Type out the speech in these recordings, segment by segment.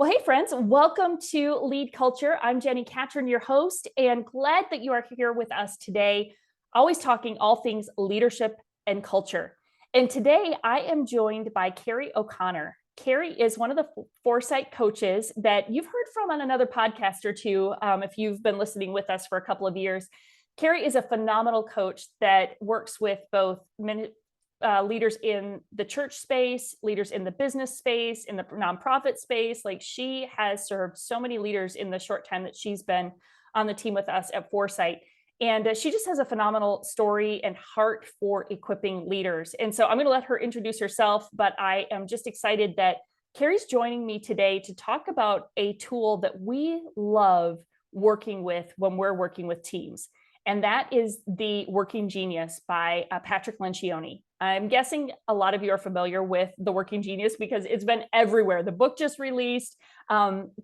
Well, hey, friends, welcome to Lead Culture. I'm Jenni Catron, your host, and glad that you are here with us today, always talking all things leadership and culture. And today I am joined by Carey O'Connor. Carey is one of the Foresight coaches that you've heard from on another podcast or two, if you've been listening with us for a couple of years. Carey is a phenomenal coach that works with both leaders in the church space, leaders in the business space, in the nonprofit space. Like, she has served so many leaders in the short time that she's been on the team with us at Foresight. And she just has a phenomenal story and heart for equipping leaders. And so I'm going to let her introduce herself, but I am just excited that Carey's joining me today to talk about a tool that we love working with when we're working with teams. And that is the Working Genius by Patrick Lencioni. I'm guessing a lot of you are familiar with the Working Genius because it's been everywhere. The book just released.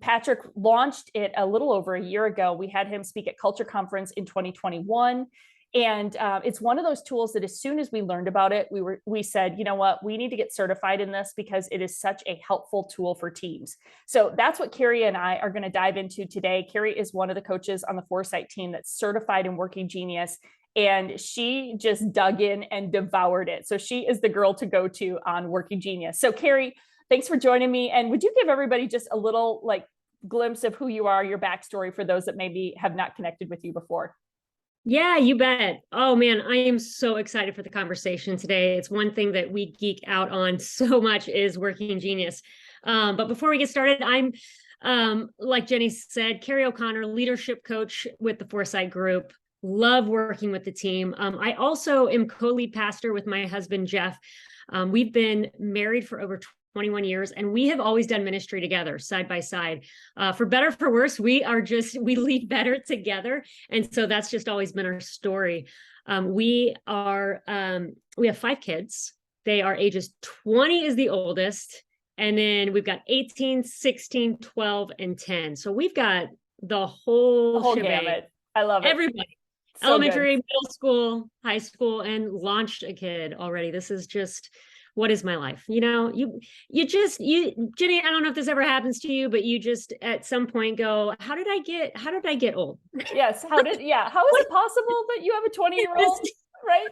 Patrick launched it a little over a year ago. We had him speak at Culture Conference in 2021. And it's one of those tools that as soon as we learned about it, we said, you know what, we need to get certified in this because it is such a helpful tool for teams. So that's what Carey and I are going to dive into today. Carey is one of the coaches on the Foresight team that's certified in Working Genius, and she just dug in and devoured it. So she is the girl to go to on Working Genius. So Carey, thanks for joining me. And would you give everybody just a little glimpse of who you are, your backstory for those that maybe have not connected with you before? Yeah, you bet. Oh man, I am so excited for the conversation today. It's one thing that we geek out on so much is Working Genius. But before we get started, I'm, like Jenni said, Carey O'Connor, leadership coach with the Foresight Group. Love working with the team. I also am co-lead pastor with my husband, Jeff. We've been married for over 21 years, and we have always done ministry together, side by side. For better, for worse, we lead better together. And so that's just always been our story. We have 5 kids. They are ages 20 is the oldest. And then we've got 18, 16, 12, and 10. So we've got the whole gamut. I love it. Everybody. So elementary, good. Middle school, high school, and launched a kid already. This is just, what is my life? You know, you Jenni, I don't know if this ever happens to you, but you just at some point go, how did I get old? Yes. How is it possible that you have a 20-year-old? Right?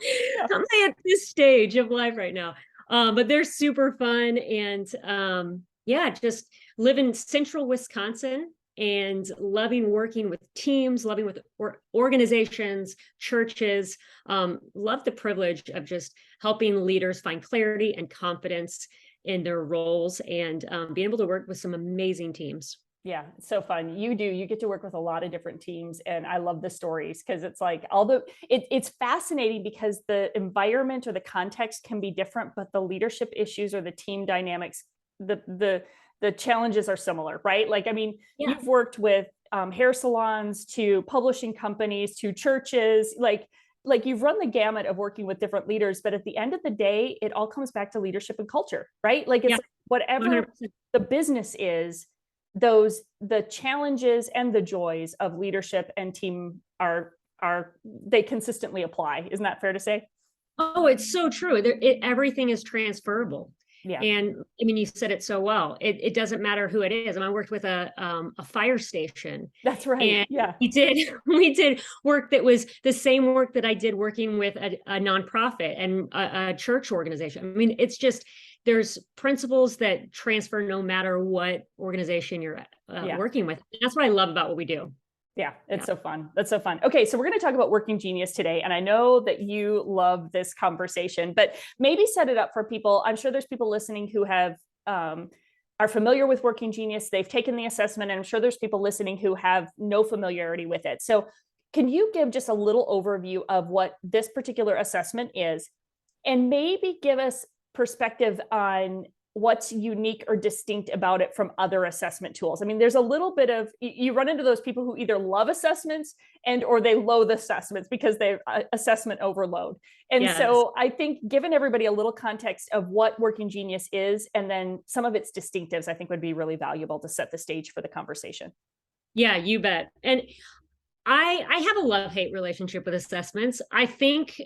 Yeah. I'm at this stage of life right now. But they're super fun. And just live in central Wisconsin and loving working with teams, loving with organizations, churches, love the privilege of just helping leaders find clarity and confidence in their roles and being able to work with some amazing teams. Yeah, it's so fun. You get to work with a lot of different teams, and I love the stories because it's like it's fascinating because the environment or the context can be different, but the leadership issues or the team dynamics, the challenges are similar, right? Like, I mean, yeah. You've worked with hair salons to publishing companies to churches, like you've run the gamut of working with different leaders, but at the end of the day, it all comes back to leadership and culture, right? Like, it's whatever 100%. The business is, the challenges and the joys of leadership and team they consistently apply. Isn't that fair to say? Oh, it's so true. Everything is transferable. Yeah. And I mean, you said it so well. It doesn't matter who it is. I worked with a fire station. That's right. And yeah. we did work that was the same work that I did working with a nonprofit and a church organization. I mean, it's just, there's principles that transfer no matter what organization you're working with. And that's what I love about what we do. Yeah, it's so fun. That's so fun. Okay, so we're going to talk about Working Genius today. And I know that you love this conversation, but maybe set it up for people. I'm sure there's people listening who have are familiar with Working Genius. They've taken the assessment, and I'm sure there's people listening who have no familiarity with it. So can you give just a little overview of what this particular assessment is, and maybe give us perspective on what's unique or distinct about it from other assessment tools? I mean, there's a little bit of, you run into those people who either love assessments or they loathe assessments because they're assessment overload. And yes. So I think giving everybody a little context of what Working Genius is, and then some of its distinctives, I think would be really valuable to set the stage for the conversation. Yeah, you bet. And I have a love-hate relationship with assessments. I think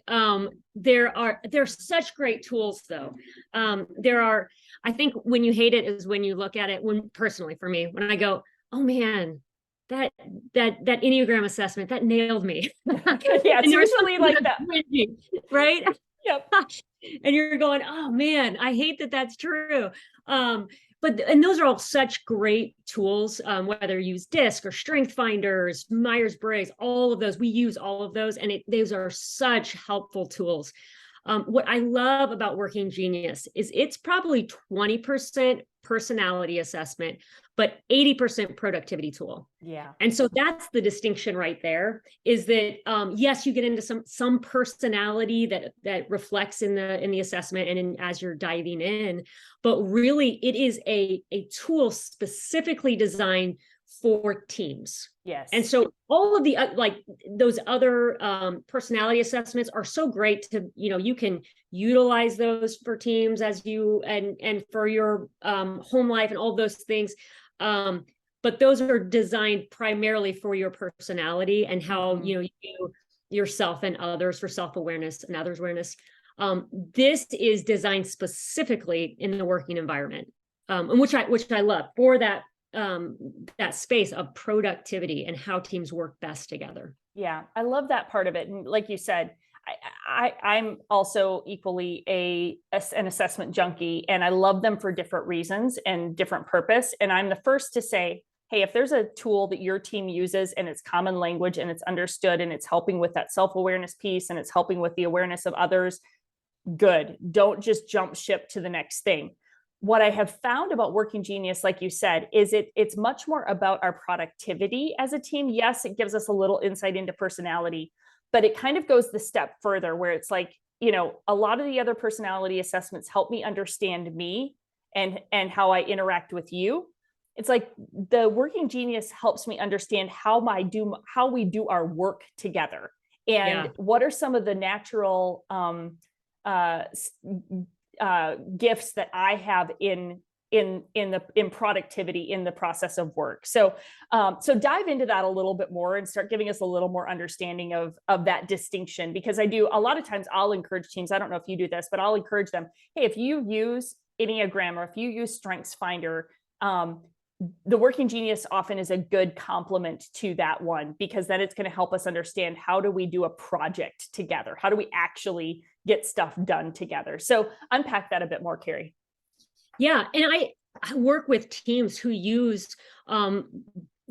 they're such great tools though. I think when you hate it is when you look at it, when personally for me, when I go, oh man, that that Enneagram assessment, that nailed me. Yeah, it's And there's usually something like that's that. cringy, right? Yep. And you're going, oh man, I hate that that's true. And those are all such great tools, whether you use DISC or Strength Finders, Myers-Briggs, all of those. We use all of those, and those are such helpful tools. What I love about Working Genius is it's probably 20% personality assessment, but 80% productivity tool. Yeah. And so that's the distinction right there, is that yes, you get into some personality that reflects in the assessment and as you're diving in, but really it is a tool specifically designed for teams. Yes. And so all of the like those other personality assessments are so great to, you can utilize those for teams as you and for your home life and all those things. But those are designed primarily for your personality and how you yourself and others, for self-awareness and others awareness. This is designed specifically in the working environment, and which I love for that space of productivity and how teams work best together. Yeah, I love that part of it. And like you said, I'm also equally an assessment junkie, and I love them for different reasons and different purpose. And I'm the first to say, hey, if there's a tool that your team uses and it's common language and it's understood and it's helping with that self-awareness piece and it's helping with the awareness of others, good. Don't just jump ship to the next thing. What I have found about Working Genius, like you said, is it's much more about our productivity as a team. Yes, it gives us a little insight into personality, but it kind of goes the step further where it's like, a lot of the other personality assessments help me understand me and how I interact with you. It's like the Working Genius helps me understand how we do our work together, and what are some of the natural gifts that I have in productivity in the process of work. So dive into that a little bit more and start giving us a little more understanding of that distinction, because I do a lot of times I'll encourage teams. I don't know if you do this, but I'll encourage them. Hey, if you use Enneagram or if you use Strengths Finder, the Working Genius often is a good complement to that one, because then it's going to help us understand how do we do a project together? How do we actually get stuff done together? So unpack that a bit more, Carey. Yeah, and I work with teams who use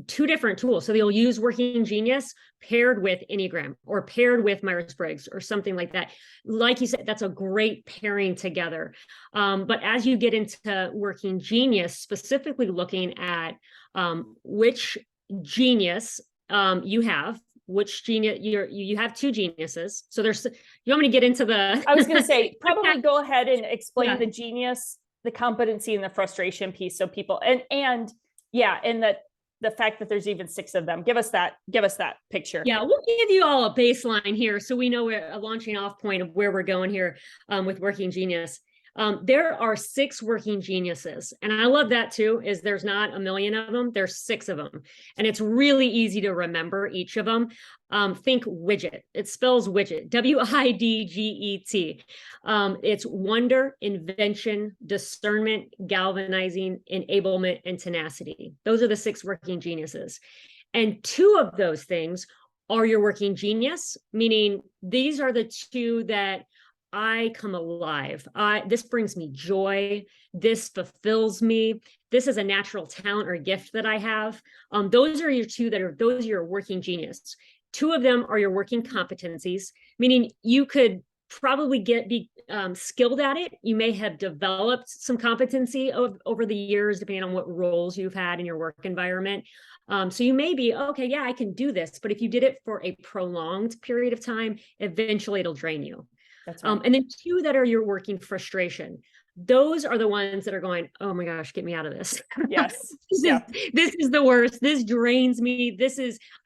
two different tools. So they'll use Working Genius paired with Enneagram or paired with Myers-Briggs or something like that. Like you said, that's a great pairing together. But as you get into Working Genius, specifically looking at which genius you have, which genius you have two geniuses. So you want me to get into the I was going to say, probably go ahead and explain the genius, the competency, and the frustration piece, so people and that the fact that there's even 6 of them. Give us that picture. Yeah, we'll give you all a baseline here so we know where a launching off point of where we're going here with Working Genius. There are 6 working geniuses, and I love that too, is there's not a million of them, there's 6 of them, and it's really easy to remember each of them. Think widget. It spells widget, WIDGET. It's wonder, invention, discernment, galvanizing, enablement, and tenacity. Those are the 6 working geniuses, and 2 of those things are your working genius, meaning these are the 2 that I come alive. This brings me joy. This fulfills me. This is a natural talent or gift that I have. Those are your 2 those are your working genius. 2 of them are your working competencies, meaning you could probably be skilled at it. You may have developed some competency over the years, depending on what roles you've had in your work environment. So you may be, okay, yeah, I can do this. But if you did it for a prolonged period of time, eventually it'll drain you. That's right. And then 2 that are your working frustration. Those are the ones that are going, oh my gosh, get me out of this. Yes. This is the worst. This drains me.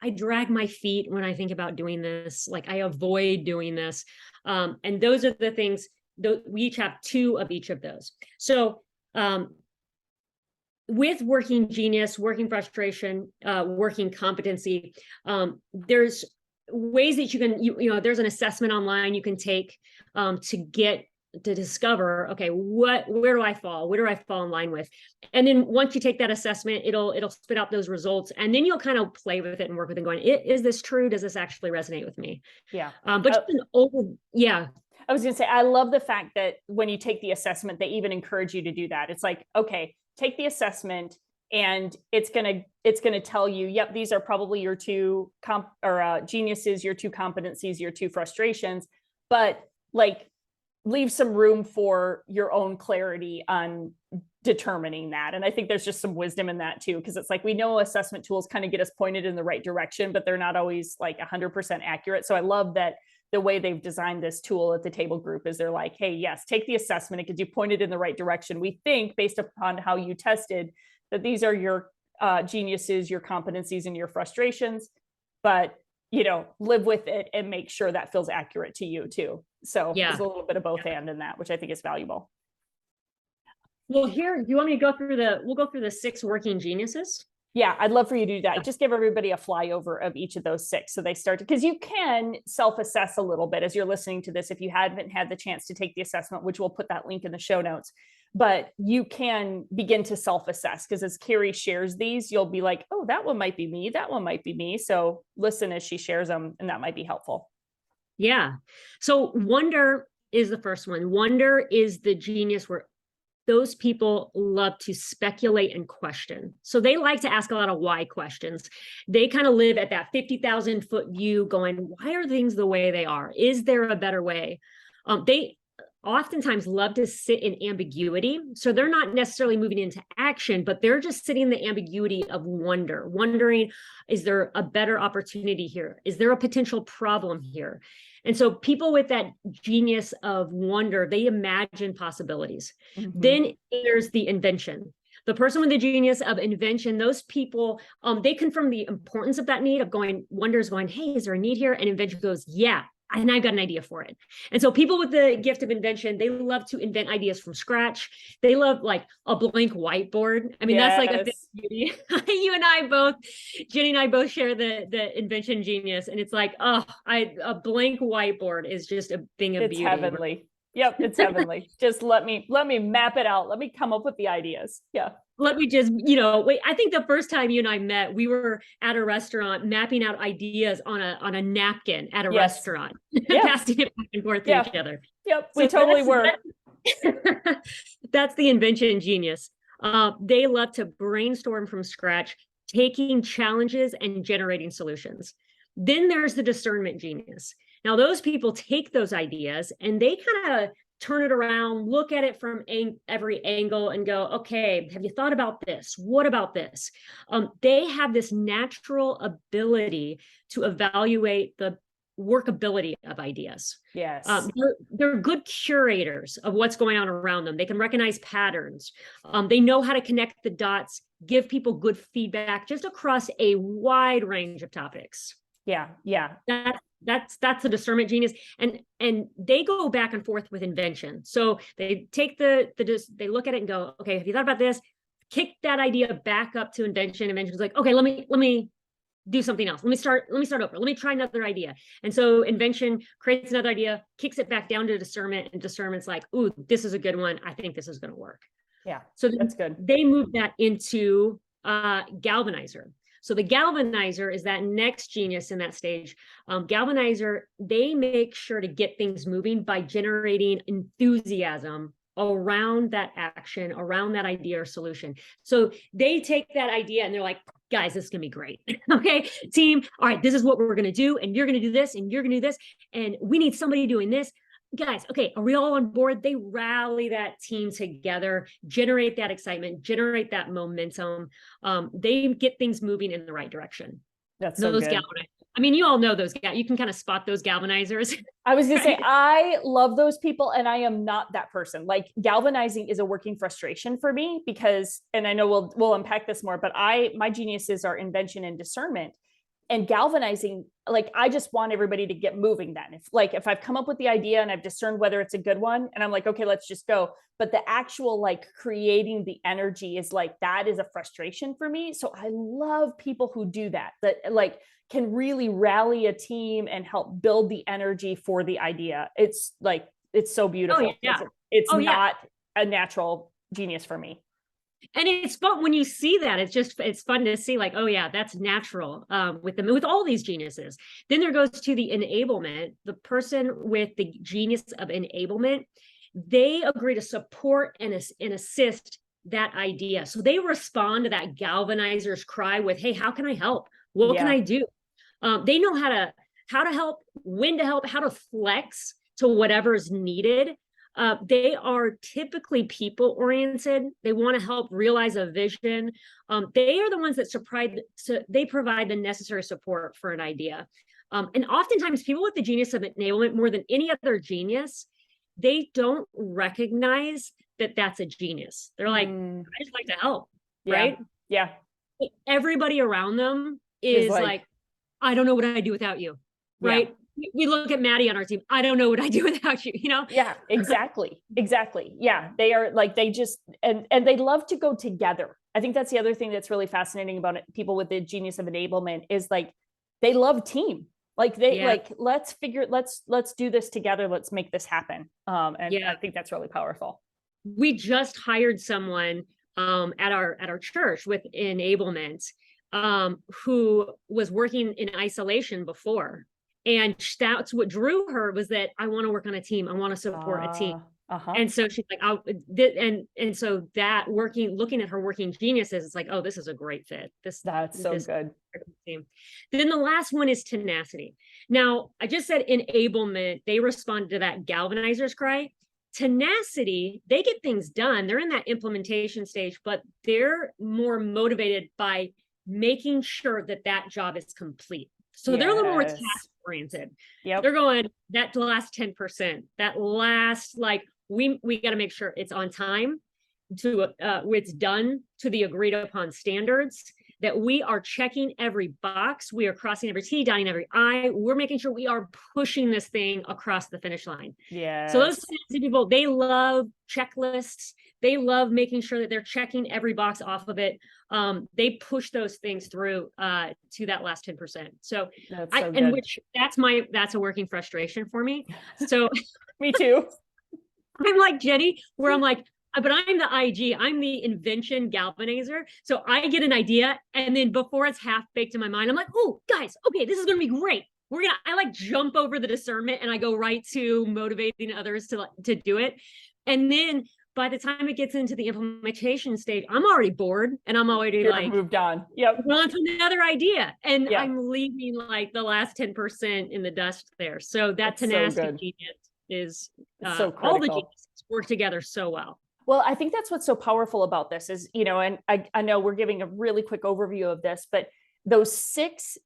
I drag my feet when I think about doing this. Like I avoid doing this. And those are the things that we each have 2 of each of those. So with working genius, working frustration, working competency, there's ways that you can, there's an assessment online you can take to discover, okay, where do I fall? Where do I fall in line with? And then once you take that assessment, it'll spit out those results, and then you'll kind of play with it and work with it, going, is this true? Does this actually resonate with me? Yeah. But yeah. I was going to say, I love the fact that when you take the assessment, they even encourage you to do that. It's like, okay, take the assessment, and it's going to tell you, yep, these are probably your two geniuses, your two competencies, your two frustrations, but like leave some room for your own clarity on determining that. And I think there's just some wisdom in that too, because it's like, we know assessment tools kind of get us pointed in the right direction, but they're not always like 100% accurate. So I love that the way they've designed this tool at the table group is they're like, hey, yes, take the assessment. It gets you pointed in the right direction. We think, based upon how you tested, that these are your geniuses, your competencies, and your frustrations, but live with it and make sure that feels accurate to you too. So there's a little bit of both and in that, which I think is valuable. Well, here, do you want me to go through we'll go through the 6 working geniuses? Yeah, I'd love for you to do that. Just give everybody a flyover of each of those 6. So they start to, because you can self-assess a little bit as you're listening to this. If you haven't had the chance to take the assessment, which we'll put that link in the show notes, but you can begin to self-assess, because as Carey shares these, you'll be like, oh, that one might be me. That one might be me. So listen as she shares them, and that might be helpful. Yeah. So wonder is the first one. Wonder is the genius where those people love to speculate and question. So they like to ask a lot of why questions. They kind of live at that 50,000 foot view going, why are things the way they are? Is there a better way? They oftentimes love to sit in ambiguity. So they're not necessarily moving into action, but they're just sitting in the ambiguity of wondering, is there a better opportunity here? Is there a potential problem here? And so people with that genius of wonder, they imagine possibilities. Mm-hmm. Then there's the invention. The person with the genius of invention, those people, they confirm the importance of that need of wonders going, hey, is there a need here? And invention goes, yeah, and I've got an idea for it. And so people with the gift of invention, they love to invent ideas from scratch. They love like a blank whiteboard. I mean, That's like a thing. You and I both, Jenni and I both share the invention genius. And it's like, a blank whiteboard is just a thing of beauty. It's heavenly. Yep, it's heavenly. Just let me map it out. Let me come up with the ideas. Yeah. Let me just, wait, I think the first time you and I met, we were at a restaurant mapping out ideas on a napkin at a restaurant, passing it back and forth to each other. Yep, we totally were. That's the invention genius. They love to brainstorm from scratch, taking challenges and generating solutions. Then there's the discernment genius. Now, those people take those ideas and they kind of turn it around, look at it from every angle and go, okay, have you thought about this? What about this? They have this natural ability to evaluate the workability of ideas. Yes. They're good curators of what's going on around them. They can recognize patterns. They know how to connect the dots, give people good feedback just across a wide range of topics. Yeah. That's the discernment genius, and they go back and forth with invention. So they take they look at it and go, okay, have you thought about this? Kick that idea back up to invention. Invention's like, okay, let me do something else. Let me start over. Let me try another idea. And so invention creates another idea, kicks it back down to discernment, and discernment's like, ooh, this is a good one. I think this is going to work. Yeah. So that's good. They move that into galvanizer. So the galvanizer is that next genius in that stage. Galvanizer, they make sure to get things moving by generating enthusiasm around that action, around that idea or solution. So they take that idea and they're like, guys, this is going to be great. Okay, team. All right, this is what we're going to do. And you're going to do this and you're going to do this. And we need somebody doing this. Guys, okay, are we all on board? They rally that team together, generate that excitement, generate that momentum. They get things moving in the right direction. That's so good. I mean, you all know those guys. You can kind of spot those galvanizers. I was going to say, I love those people, and I am not that person. Like, galvanizing is a working frustration for me because, and I know we'll unpack this more, but my geniuses are invention and discernment. and galvanizing, like, I just want everybody to get moving then. If I've come up with the idea and I've discerned whether it's a good one and I'm like, okay, let's just go. But the actual like creating the energy is like, that is a frustration for me. So I love people who do that like can really rally a team and help build the energy for the idea. It's like, it's so beautiful. Oh, yeah. It's Oh, not a natural genius for me. And it's fun when you see that. It's fun to see, like, oh yeah, that's natural with all these geniuses. Then there goes to the enablement. The person with the genius of enablement, they agree to support and assist that idea. So they respond to that galvanizer's cry with, hey, how can I help? What can I do? They know how to help, when to help, how to flex to whatever's needed. They are typically people oriented. They want to help realize a vision. They are the ones that they provide the necessary support for an idea. And oftentimes people with the genius of enablement, more than any other genius, they don't recognize that that's a genius. They're like, I just like to help, right? Yeah. Everybody around them is like, I don't know what I'd do without you, right? Yeah. We look at Maddie on our team. I don't know what I do without you, you know? Yeah, exactly. Exactly. Yeah. They are like, they just, and they love to go together. I think that's the other thing that's really fascinating about it. People with the genius of enablement is like, they love team. Like let's do this together. Let's make this happen. I think that's really powerful. We just hired someone at our church with enablement who was working in isolation before. And that's what drew her, was that I want to work on a team. I want to support a team. And so she's like, and so that looking at her working geniuses, it's like, oh, this is a great fit. That's so good. Team. Then the last one is tenacity. Now, I just said enablement, they responded to that galvanizer's cry. Tenacity, they get things done. They're in that implementation stage, but they're more motivated by making sure that that job is complete. So they're a little more task oriented. They're going that last 10%, that last, like, we got to make sure it's on time, to it's done to the agreed upon standards, that we are checking every box, we are crossing every T, dotting every I, we're making sure we are pushing this thing across the finish line. So those people, they love checklists. They love making sure that they're checking every box off of it. They push those things through to that last 10%. So, that's a working frustration for me. So me too. I'm like Jenni, where I'm like, but I'm the IG, I'm the invention galvanizer. So I get an idea, and then before it's half baked in my mind, I'm like, oh, guys, okay, this is going to be great. I like jump over the discernment and I go right to motivating others to do it. And then by the time it gets into the implementation stage, I'm already bored and I'm already moved on. Yep. On to another idea. And I'm leaving like the last 10% in the dust there. So that tenacity is so all the geniuses work together so well. Well, I think that's what's so powerful about this is, you know, and I know we're giving a really quick overview of this, but those six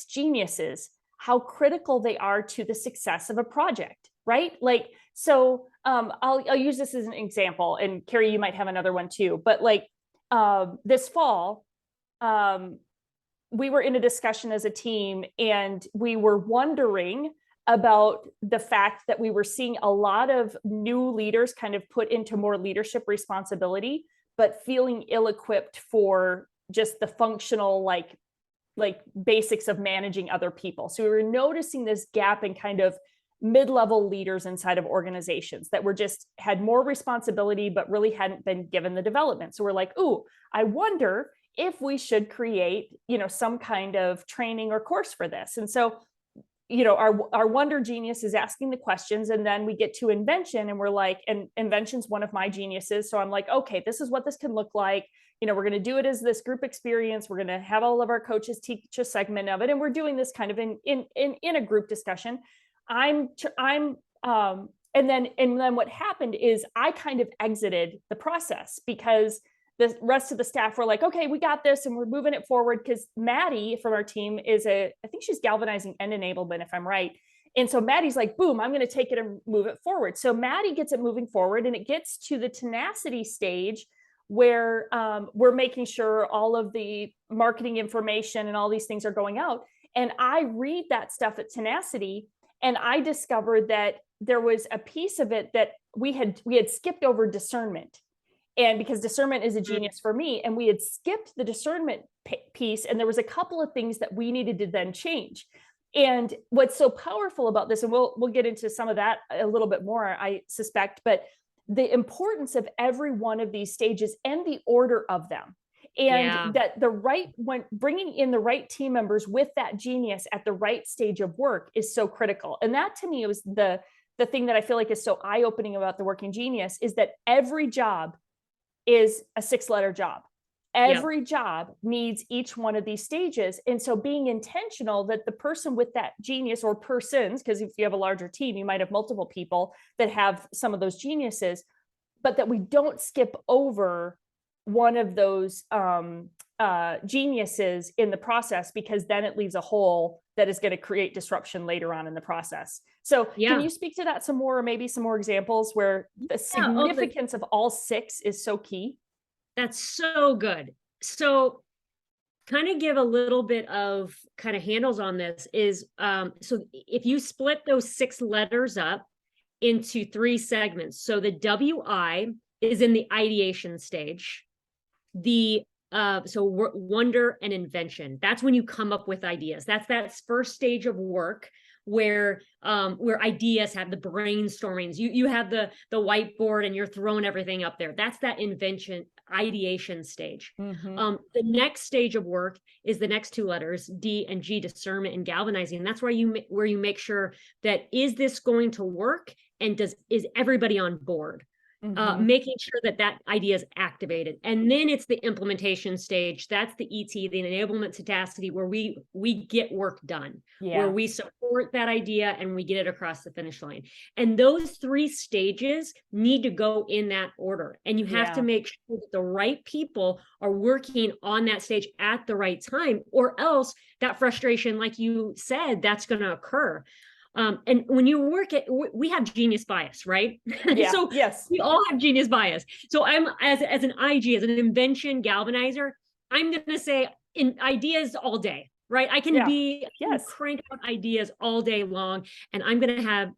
geniuses, how critical they are to the success of a project, right? Like, so I'll use this as an example, and Carey, you might have another one too, but like this fall, we were in a discussion as a team, and we were wondering about the fact that we were seeing a lot of new leaders kind of put into more leadership responsibility, but feeling ill-equipped for just the functional, like basics of managing other people. So we were noticing this gap in kind of mid-level leaders inside of organizations that were just had more responsibility, but really hadn't been given the development. So we're like, ooh, I wonder if we should create, you know, some kind of training or course for this. And so, you know, our wonder genius is asking the questions, and then we get to invention, and we're like, and invention's one of my geniuses. So I'm like, okay, this is what this can look like. You know, we're going to do it as this group experience. We're going to have all of our coaches teach a segment of it, and we're doing this kind of in a group discussion. And then what happened is I kind of exited the process, because the rest of the staff were like, okay, we got this, and we're moving it forward. Because Maddie from our team I think she's galvanizing and enablement, if I'm right. And so Maddie's like, boom, I'm going to take it and move it forward. So Maddie gets it moving forward, and it gets to the tenacity stage where we're making sure all of the marketing information and all these things are going out. And I read that stuff at Tenacity, and I discovered that there was a piece of it that we had skipped over discernment. And because discernment is a genius for me, and we had skipped the discernment piece, and there was a couple of things that we needed to then change. And what's so powerful about this, and we'll get into some of that a little bit more, I suspect, but the importance of every one of these stages and the order of them. And that when bringing in the right team members with that genius at the right stage of work is so critical. And that to me was the thing that I feel like is so eye-opening about the Working Genius, is that every job is a 6-letter job. Every job needs each one of these stages. And so being intentional that the person with that genius, or persons, because if you have a larger team, you might have multiple people that have some of those geniuses, but that we don't skip over one of those geniuses in the process, because then it leaves a hole that is going to create disruption later on in the process. So can you speak to that some more, or maybe some more examples where the significance of all 6 is so key? That's so good. So kind of give a little bit of kind of handles on this is, so if you split those 6 letters up into 3 segments, so the WI is in the ideation stage. So wonder and invention, that's when you come up with ideas. That's that first stage of work where ideas have the brainstormings. You have the whiteboard and you're throwing everything up there. That's that invention, ideation stage. The next stage of work is the next 2 letters, D and G, discernment and galvanizing. And that's where you make sure that, is this going to work, and is everybody on board? Making sure that idea is activated. And then it's the implementation stage. That's the ET, the enablement tenacity, where we get work done, where we support that idea and we get it across the finish line. And those 3 stages need to go in that order. And you have to make sure that the right people are working on that stage at the right time, or else that frustration, like you said, that's going to occur. And when you work we have genius bias, right? So we all have genius bias. So I'm as an IG, as an invention galvanizer, I'm going to say in ideas all day, right? I can crank out ideas all day long, and I'm going to have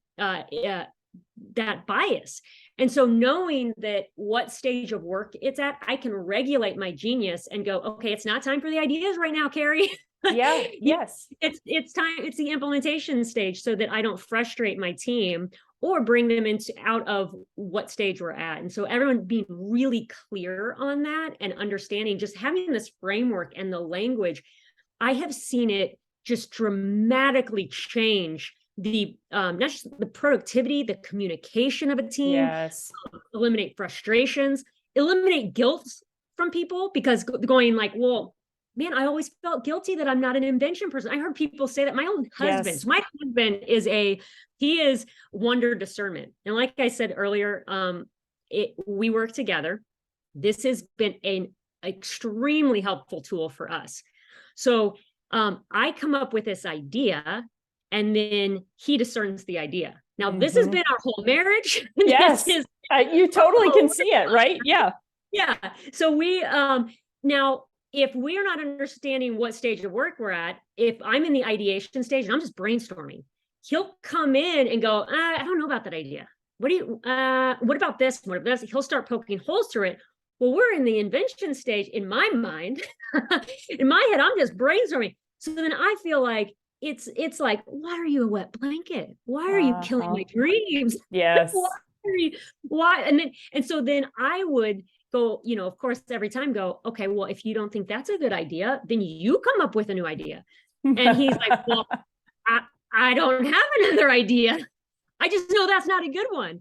that bias. And so knowing that what stage of work it's at, I can regulate my genius and go, okay, it's not time for the ideas right now, Carey. It's time. It's the implementation stage, so that I don't frustrate my team or bring them out of what stage we're at. And so everyone being really clear on that and understanding, just having this framework and the language, I have seen it just dramatically change the not just the productivity, the communication of a team, eliminate frustrations, eliminate guilt from people, because going like, well, man, I always felt guilty that I'm not an invention person. I heard people say that. My own husband, so my husband he is wonder discernment. And like I said earlier, we work together. This has been an extremely helpful tool for us. So I come up with this idea, and then he discerns the idea. Now, this has been our whole marriage. You totally can see it, right? Yeah. So we, now, if we're not understanding what stage of work we're at, if I'm in the ideation stage and I'm just brainstorming, he'll come in and go, I don't know about that idea. What about this? What about this? He'll start poking holes through it. Well, we're in the invention stage in my mind. In my head, I'm just brainstorming. So then I feel like it's like, why are you a wet blanket? Why are you killing my dreams? Why? And so then I would go, of course, every time go, okay, well, if you don't think that's a good idea, then you come up with a new idea. And he's like, well, I don't have another idea. I just know that's not a good one.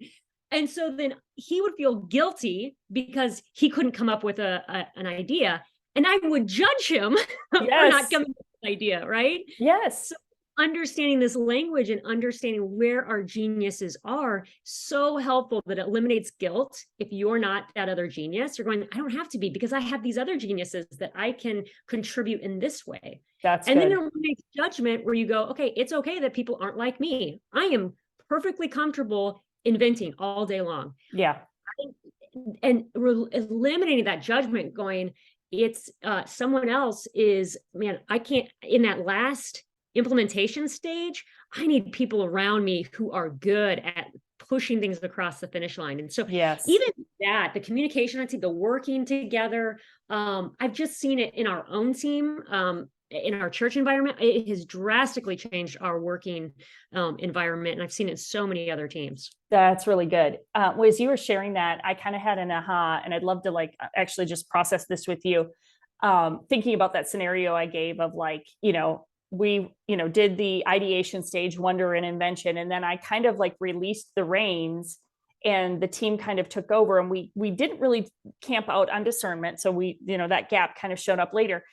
And so then he would feel guilty because he couldn't come up with an idea. And I would judge him for not coming up with an idea, right? Yes. So understanding this language and understanding where our geniuses are, so helpful, that it eliminates guilt. If you're not that other genius, you're going, I don't have to be, because I have these other geniuses that I can contribute in this way. Then it eliminates judgment, where you go, okay, it's okay that people aren't like me. I am perfectly comfortable inventing all day long. eliminating that judgment, going, it's someone else is, man, I can't, in that last implementation stage, I need people around me who are good at pushing things across the finish line. And so Yes. even that, the communication, I think the working together, I've just seen it in our own team, in our church environment. It has drastically changed our working environment. And I've seen it in so many other teams. That's really good. As you were sharing that, I kind of had an aha, and I'd love to like actually just process this with you. Thinking about that scenario I gave of like, we, did the ideation stage, wonder and invention, and then I kind of like released the reins and the team kind of took over, and we didn't really camp out on discernment. So we, that gap kind of showed up later.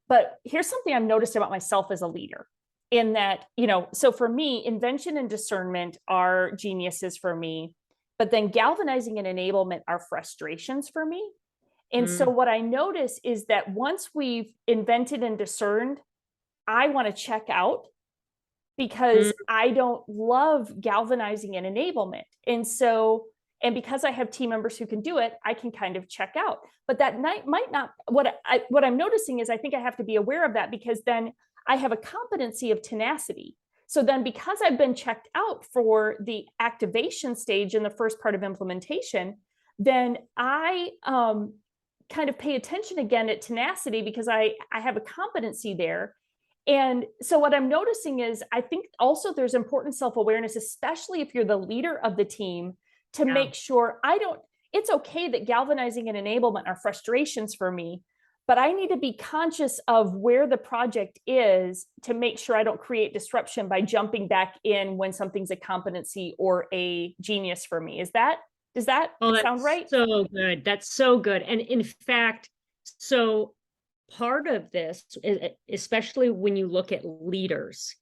But here's something I've noticed about myself as a leader, in that, so for me, invention and discernment are geniuses for me, but then galvanizing and enablement are frustrations for me. And so what I notice is that once we've invented and discerned, I want to check out because I don't love galvanizing and enablement. And so, and because I have team members who can do it, I can kind of check out. But that might not, what I'm noticing is I think I have to be aware of that, because then I have a competency of tenacity. So then because I've been checked out for the activation stage in the first part of implementation, then I kind of pay attention again at tenacity because I have a competency there. And so what I'm noticing is I think also there's important self-awareness, especially if you're the leader of the team, to make sure it's okay that galvanizing and enablement are frustrations for me, but I need to be conscious of where the project is to make sure I don't create disruption by jumping back in when something's a competency or a genius for me. Does that sound right? So good. That's so good. And in fact, so part of this, especially when you look at leaders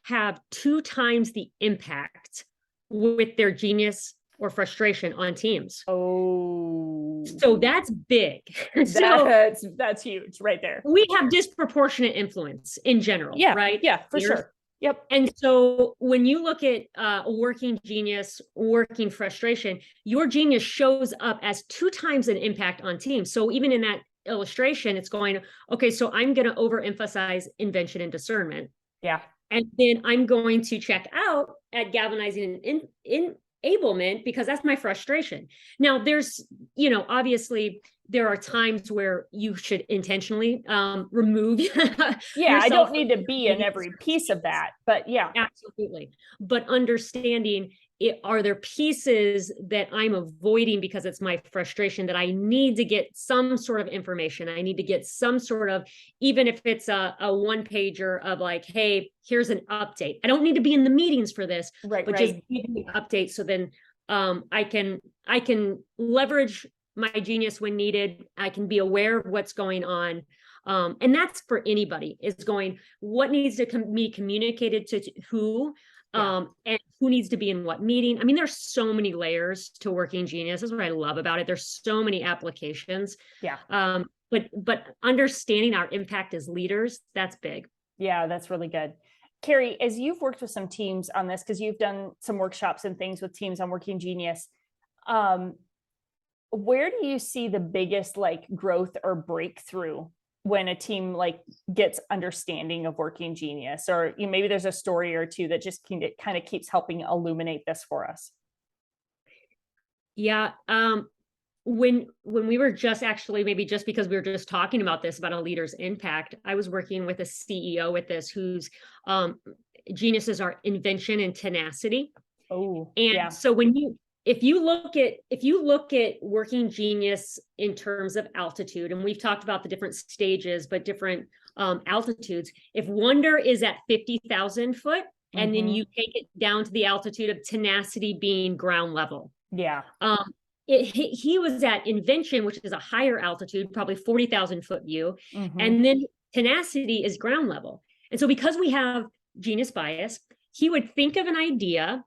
have 2 times the impact with their genius or frustration on teams. Oh, so that's big. That's huge right there. We have disproportionate influence in general, right? Yeah, for sure. Yep. And so when you look at working genius, working frustration, your genius shows up as 2 times an impact on teams. So even in that illustration, it's going, okay, so I'm going to overemphasize invention and discernment. Yeah. And then I'm going to check out at galvanizing and enablement because that's my frustration. Now there's, obviously there are times where you should intentionally remove. I don't need to be in every piece of that, but yeah. Absolutely. But understanding are there pieces that I'm avoiding because it's my frustration that I need to get some sort of information. I need to get some sort of, even if it's a 1-pager of like, hey, here's an update. I don't need to be in the meetings for this, but just give me an update. So then I can leverage my genius when needed. I can be aware of what's going on. And that's for anybody, is going, what needs to be communicated to who, and who needs to be in what meeting. I mean, there's so many layers to working genius. That's what I love about it. There's so many applications. But understanding our impact as leaders, that's big. Yeah, that's really good. Carey, as you've worked with some teams on this, because you've done some workshops and things with teams on working genius, where do you see the biggest like growth or breakthrough when a team like gets understanding of working genius? Or maybe there's a story or two that just kind of keeps helping illuminate this for us. Yeah. When we were just actually, maybe just because we were just talking about this, about a leader's impact, I was working with a CEO with this whose geniuses are invention and tenacity. Oh, and so if you look at working genius in terms of altitude, and we've talked about the different stages, but different altitudes, if wonder is at 50,000 foot, and then you take it down to the altitude of tenacity being ground level. Yeah. He was at invention, which is a higher altitude, probably 40,000 foot view. And then tenacity is ground level. And so because we have genius bias, he would think of an idea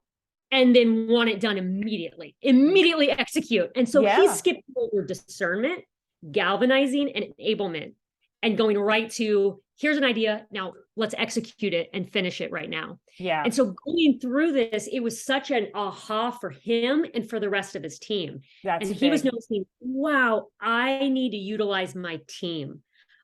and then want it done immediately execute. And so he skipped over discernment, galvanizing, and enablement. and going right to, here's an idea, now let's execute it and finish it right now. Yeah. And so going through this, it was such an aha for him and for the rest of his team. That's and he was big. noticing, wow, I need to utilize my team.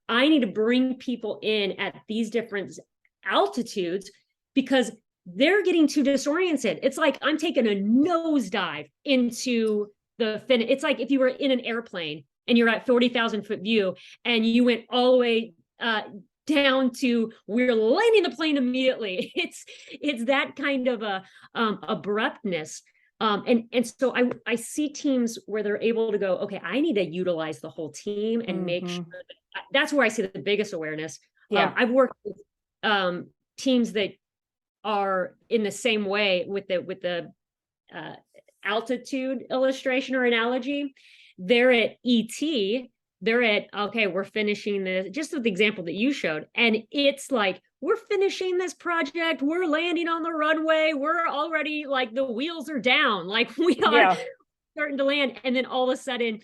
I need to bring people in at these different altitudes because they're getting too disoriented. It's like I'm taking a nosedive into the fin. It's like if you were in an airplane and you're at 40,000 foot view and you went all the way down to we're landing the plane immediately. It's that kind of a abruptness. And so I see teams where they're able to go, okay, I need to utilize the whole team and make sure that's where I see the biggest awareness. Yeah. I've worked with teams that are in the same way with the altitude illustration or analogy. They're at ET. They're at, okay, we're finishing this, just with the example that you showed. And it's like, we're finishing this project. We're landing on the runway. We're already like the wheels are down. Like we are starting to land. And then all of a sudden,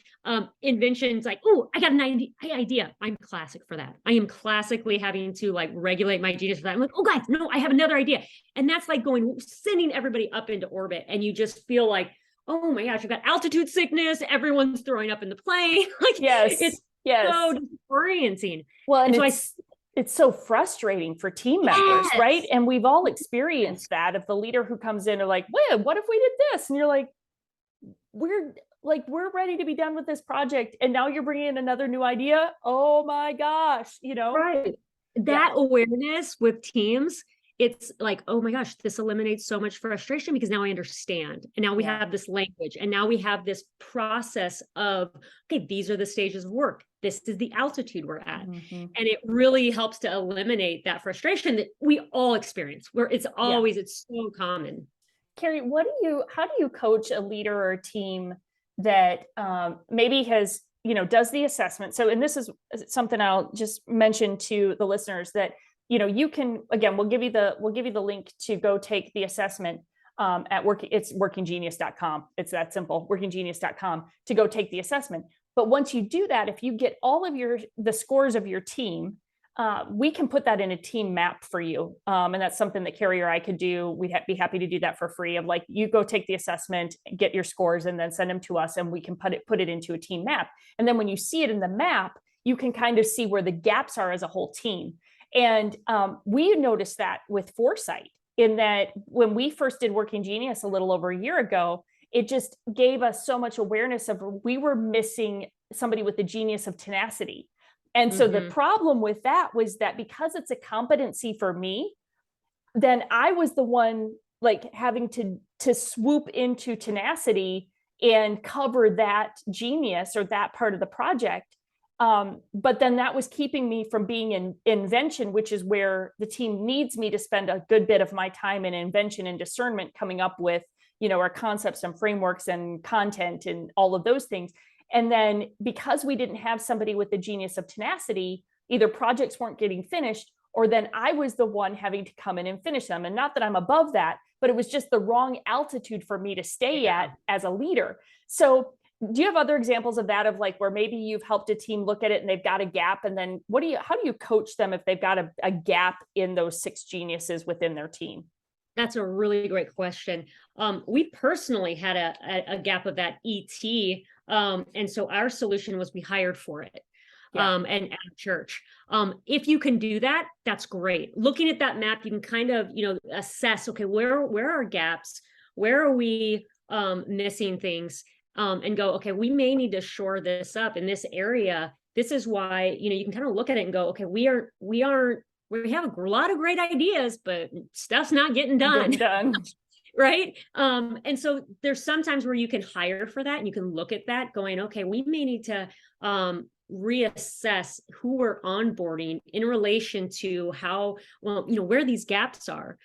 invention's like, oh, I got an idea. I'm classic for that. I am classically having to like regulate my genius for that. I'm like, oh guys, no, I have another idea. And that's like sending everybody up into orbit. And you just feel like, oh my gosh, I've got altitude sickness. Everyone's throwing up in the plane. Like, it's so disorienting. Well, and so it's so frustrating for team members, right? And we've all experienced that of the leader who comes in and like, wait, what if we did this? And you're like, we're ready to be done with this project. And now you're bringing in another new idea. Oh my gosh, Right. That awareness with teams, it's like, oh my gosh, this eliminates so much frustration because now I understand. And now we have this language and now we have this process of, okay, these are the stages of work. This is the altitude we're at. And it really helps to eliminate that frustration that we all experience where it's always, it's so common. Carey, how do you coach a leader or a team that maybe has, does the assessment? So, and this is something I'll just mention to the listeners that, you can, again, we'll give you the link to go take the assessment it's workinggenius.com. It's that simple, workinggenius.com to go take the assessment. But once you do that, if you get all of the scores of your team, we can put that in a team map for you. And that's something that Carey or I could do. We'd be happy to do that for free of like, you go take the assessment, get your scores, and then send them to us and we can put it into a team map. And then when you see it in the map, you can kind of see where the gaps are as a whole team. And we noticed that with foresight in that when we first did Working Genius a little over a year ago, it just gave us so much awareness of we were missing somebody with the genius of tenacity. And so the problem with that was that because it's a competency for me, then I was the one like having to swoop into tenacity and cover that genius or that part of the project. But then that was keeping me from being in invention, which is where the team needs me to spend a good bit of my time in invention and discernment coming up with, our concepts and frameworks and content and all of those things. And then because we didn't have somebody with the genius of tenacity, either projects weren't getting finished, or then I was the one having to come in and finish them. And not that I'm above that, but it was just the wrong altitude for me to stay at as a leader. So do you have other examples of that, of like where maybe you've helped a team look at it and they've got a gap? And then how do you coach them if they've got a gap in those 6 geniuses within their team? That's a really great question. We personally had a gap of that ET. And so our solution was we hired for it. And at church. If you can do that, that's great. Looking at that map, you can kind of, assess, okay, where are our gaps? Where are we missing things? And go, okay, we may need to shore this up in this area. This is why, you can kind of look at it and go, okay, we have a lot of great ideas, but stuff's not getting done. Right. And so there's sometimes where you can hire for that and you can look at that going, okay, we may need to reassess who we're onboarding in relation to how, where these gaps are.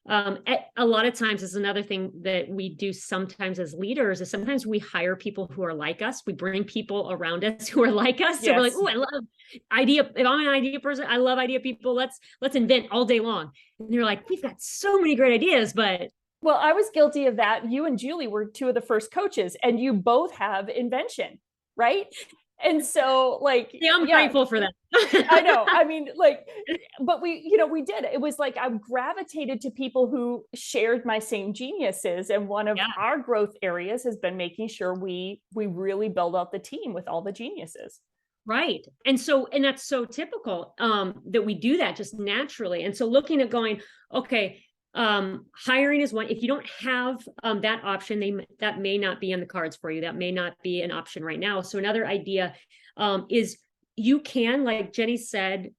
A lot of times is another thing that we do sometimes as leaders is sometimes we hire people who are like us. We bring people around us who are like us. So we're like, oh, I love idea. If I'm an idea person, I love idea people. Let's invent all day long. And you're like, we've got so many great ideas, but. Well, I was guilty of that. You and Julie were 2 of the first coaches and you both have invention, right? And so like, Yeah, I'm yeah, grateful for that. I know. I mean, like, but we did. It was like I gravitated to people who shared my same geniuses. And one of Yeah, our growth areas has been making sure we really build out the team with all the geniuses. right. And that's so typical that we do that just naturally. And so looking at going, okay, hiring is one. If you don't have that option, that may not be on the cards for you. That may not be an option right now. So another idea is you can, like Jenni said,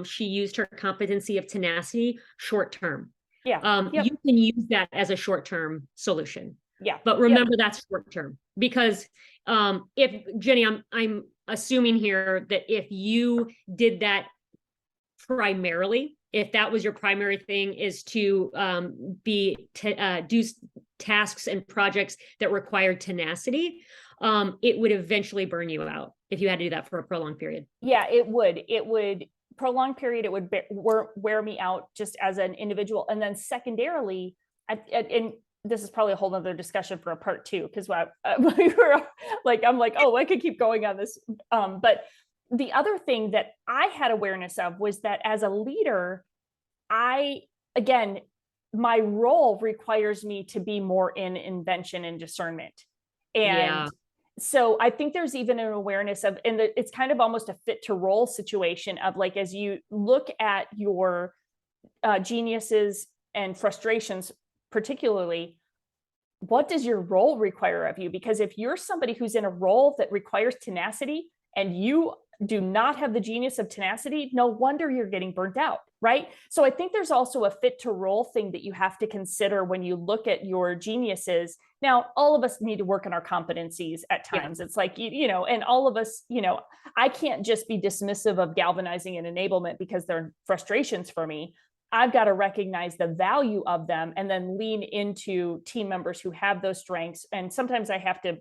she used her competency of tenacity short term. Yeah. Yep. You can use that as a short term solution. Yeah. But Yep. remember that's short term because if Jenni, I'm assuming here that if you did that primarily, if that was your primary thing, is to do tasks and projects that require tenacity, it would eventually burn you out if you had to do that for a prolonged period. Yeah, it would prolonged period. It would wear me out just as an individual. And then secondarily, and this is probably a whole nother discussion for a part two, because we were like, I'm like, oh, I could keep going on this. But the other thing that I had awareness of was that as a leader, again, my role requires me to be more in invention and discernment. And so I think there's even an awareness of, and it's kind of almost a fit to role situation of like, as you look at your geniuses and frustrations, particularly, what does your role require of you? Because if you're somebody who's in a role that requires tenacity and you do not have the genius of tenacity, no wonder you're getting burnt out, right? So I think there's also a fit to role thing that you have to consider when you look at your geniuses. Now, all of us need to work on our competencies at times. It's like, and all of us, I can't just be dismissive of galvanizing and enablement because they're frustrations for me. I've got to recognize the value of them and then lean into team members who have those strengths. And sometimes I have to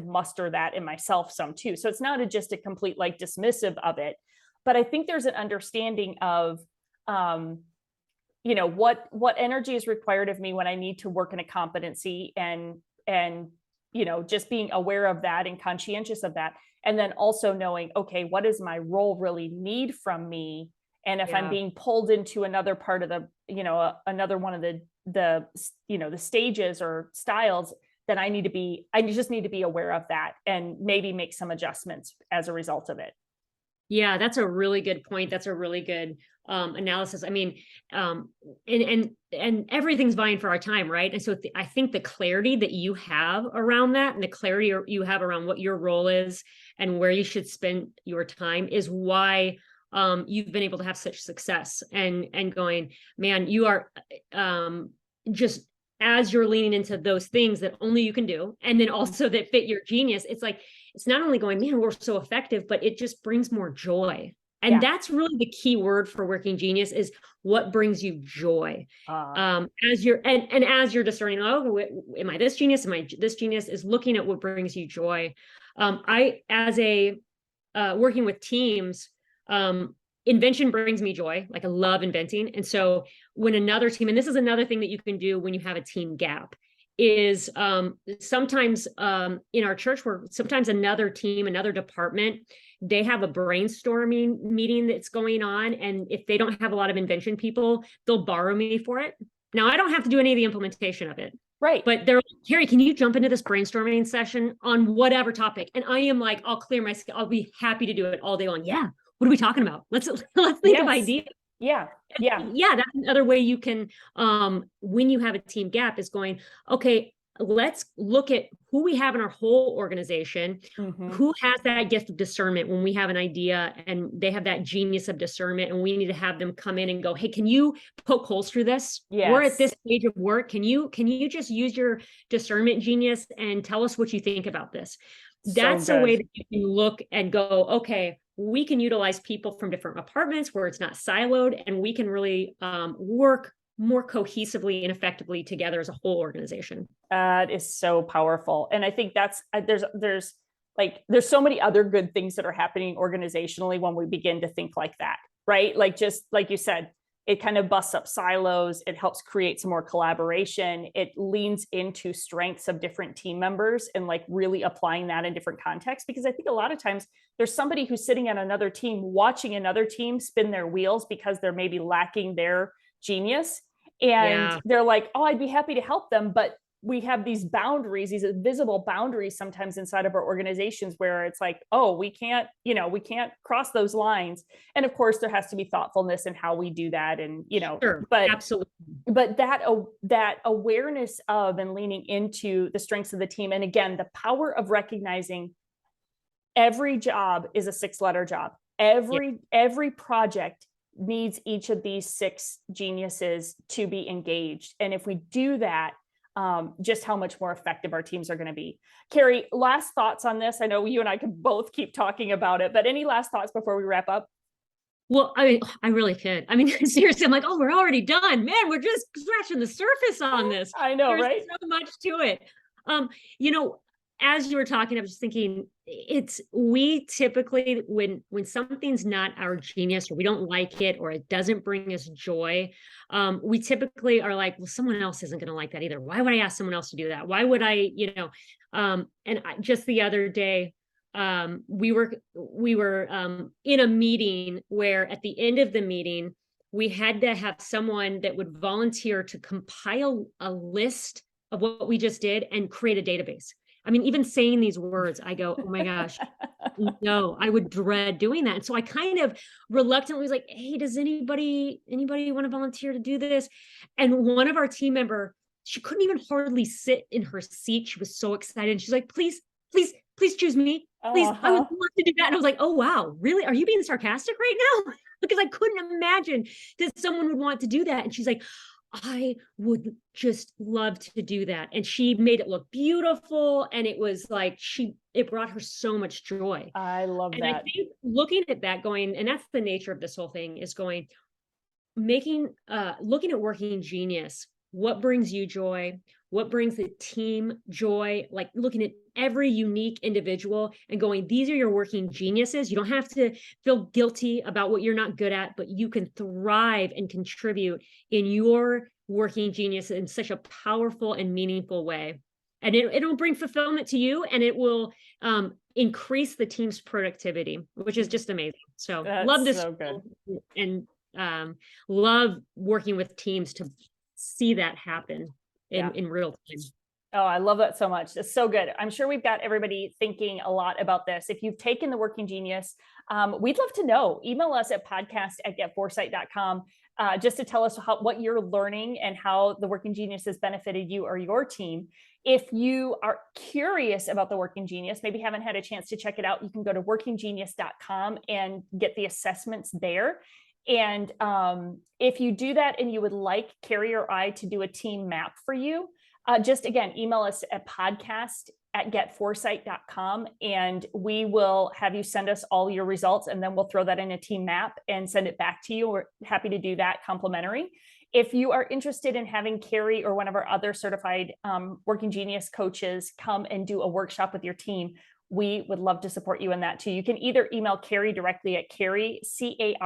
muster that in myself some too. So it's not just a complete like dismissive of it, but I think there's an understanding of, what energy is required of me when I need to work in a competency and, just being aware of that and conscientious of that. And then also knowing, okay, what does my role really need from me? And if I'm being pulled into another part of the, another one of the stages or styles, then I just need to be aware of that and maybe make some adjustments as a result of it. Yeah, that's a really good point. That's a really good analysis. I mean, and everything's vying for our time, right? And so I think the clarity that you have around that and the clarity you have around what your role is and where you should spend your time is why you've been able to have such success and going, man, you are just as you're leaning into those things that only you can do, and then also that fit your genius. It's like, it's not only going, man, we're so effective, but it just brings more joy. And that's really the key word for working genius is what brings you joy. As you're, and as you're discerning, oh, am I this genius? Am I this genius? Is looking at what brings you joy. Working with teams, invention brings me joy. Like I love inventing. And so when another team, and this is another thing that you can do when you have a team gap, is sometimes in our church where sometimes another team, another department, they have a brainstorming meeting that's going on. And if they don't have a lot of invention people, they'll borrow me for it. Now I don't have to do any of the implementation of it. Right. But they're like, Carey, can you jump into this brainstorming session on whatever topic? And I am like, I'll be happy to do it all day long. Yeah. What are we talking about? Let's think of ideas. Yeah. Yeah. That's another way you can, when you have a team gap, is going, okay, let's look at who we have in our whole organization, who has that gift of discernment when we have an idea and they have that genius of discernment, and we need to have them come in and go, hey, can you poke holes through this? We're at this stage of work. Can you just use your discernment genius and tell us what you think about this? That's a way that you can look and go, okay, we can utilize people from different departments where it's not siloed, and we can really work more cohesively and effectively together as a whole organization. That is so powerful. And I think that's, there's so many other good things that are happening organizationally when we begin to think like that, right? Like, just like you said, it kind of busts up silos. It helps create some more collaboration. It leans into strengths of different team members and like really applying that in different contexts. Because I think a lot of times there's somebody who's sitting on another team watching another team spin their wheels because they're maybe lacking their genius. And they're like, oh, I'd be happy to help them. But we have these boundaries, these invisible boundaries sometimes inside of our organizations where it's like, oh, we can't cross those lines. And of course, there has to be thoughtfulness in how we do that. And, Sure, but absolutely. But that awareness of and leaning into the strengths of the team. And again, the power of recognizing every job is a 6-letter job. Every project needs each of these 6 geniuses to be engaged. And if we do that, just how much more effective our teams are going to be. Carey, last thoughts on this? I know you and I could both keep talking about it, but any last thoughts before we wrap up? Well, I mean, I really could. I mean, seriously, I'm like, oh, we're already done. Man, we're just scratching the surface on this. I know, There's right? so much to it. You know, as you were talking, I was just thinking, we typically, when something's not our genius or we don't like it or it doesn't bring us joy, we typically are like, well, someone else isn't going to like that either. Why would I ask someone else to do that? Why would I, just the other day, we were in a meeting where at the end of the meeting, we had to have someone that would volunteer to compile a list of what we just did and create a database. I mean, even saying these words, I go, oh my gosh, no, I would dread doing that. And so I kind of reluctantly was like, hey, does anybody want to volunteer to do this? And one of our team member, she couldn't even hardly sit in her seat. She was so excited. And she's like, please choose me. Please, I would love to do that. And I was like, oh, wow, really? Are you being sarcastic right now? Because I couldn't imagine that someone would want to do that. And she's like, I would just love to do that. And she made it look beautiful. And it was like, it brought her so much joy. I love that. And I think looking at that going, and that's the nature of this whole thing is going, looking at working genius, what brings you joy? What brings the team joy? Like looking at every unique individual and going, these are your working geniuses. You don't have to feel guilty about what you're not good at, but you can thrive and contribute in your working genius in such a powerful and meaningful way. And it'll bring fulfillment to you, and it will increase the team's productivity, which is just amazing. So love this so good. And love working with teams to see that happen in real time. Oh, I love that so much. It's so good. I'm sure we've got everybody thinking a lot about this. If you've taken the Working Genius, we'd love to know. Email us at podcast@getforesight.com just to tell us what you're learning and how the Working Genius has benefited you or your team. If you are curious about the Working Genius, maybe haven't had a chance to check it out, you can go to workinggenius.com and get the assessments there. And if you do that and you would like Carey or I to do a team map for you, just again, email us at podcast@getforesight.com and we will have you send us all your results, and then we'll throw that in a team map and send it back to you. We're happy to do that complimentary. If you are interested in having Carey or one of our other certified Working Genius coaches come and do a workshop with your team, we would love to support you in that too. You can either email Carey directly at Carey, Carey,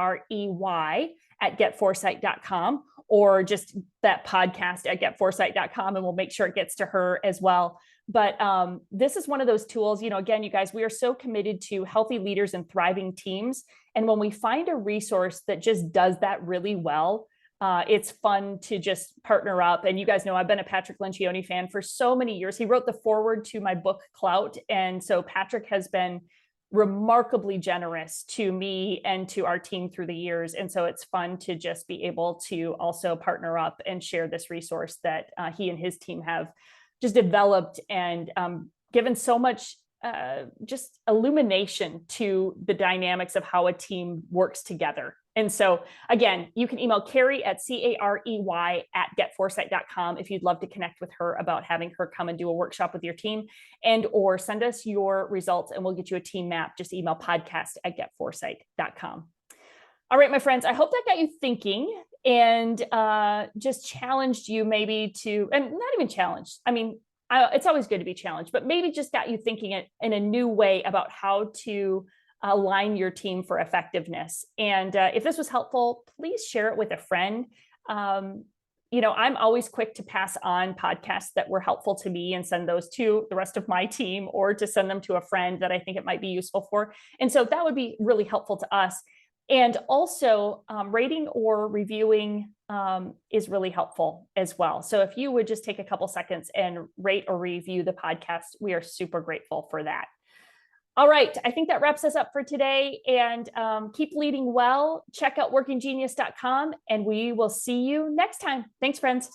@getforesight.com, or just that podcast at getforesight.com, and we'll make sure it gets to her as well. But this is one of those tools, again, you guys, we are so committed to healthy leaders and thriving teams. And when we find a resource that just does that really well, it's fun to just partner up. And you guys know I've been a Patrick Lencioni fan for so many years. He wrote the foreword to my book, Clout. And so Patrick has been remarkably generous to me and to our team through the years. And so it's fun to just be able to also partner up and share this resource that he and his team have just developed and given so much just illumination to the dynamics of how a team works together. And so again, you can email Carey at Carey @getforesight.com if you'd love to connect with her about having her come and do a workshop with your team, and or send us your results and we'll get you a team map. Just email podcast@getforesight.com. All right, my friends, I hope that got you thinking and just challenged you maybe to, and not even challenged. I mean, it's always good to be challenged, but maybe just got you thinking in a new way about how to align your team for effectiveness. And if this was helpful, please share it with a friend. I'm always quick to pass on podcasts that were helpful to me and send those to the rest of my team, or to send them to a friend that I think it might be useful for. And so that would be really helpful to us. And also rating or reviewing is really helpful as well. So if you would just take a couple seconds and rate or review the podcast, we are super grateful for that. All right, I think that wraps us up for today, and keep leading well. Check out workinggenius.com, and we will see you next time. Thanks, friends.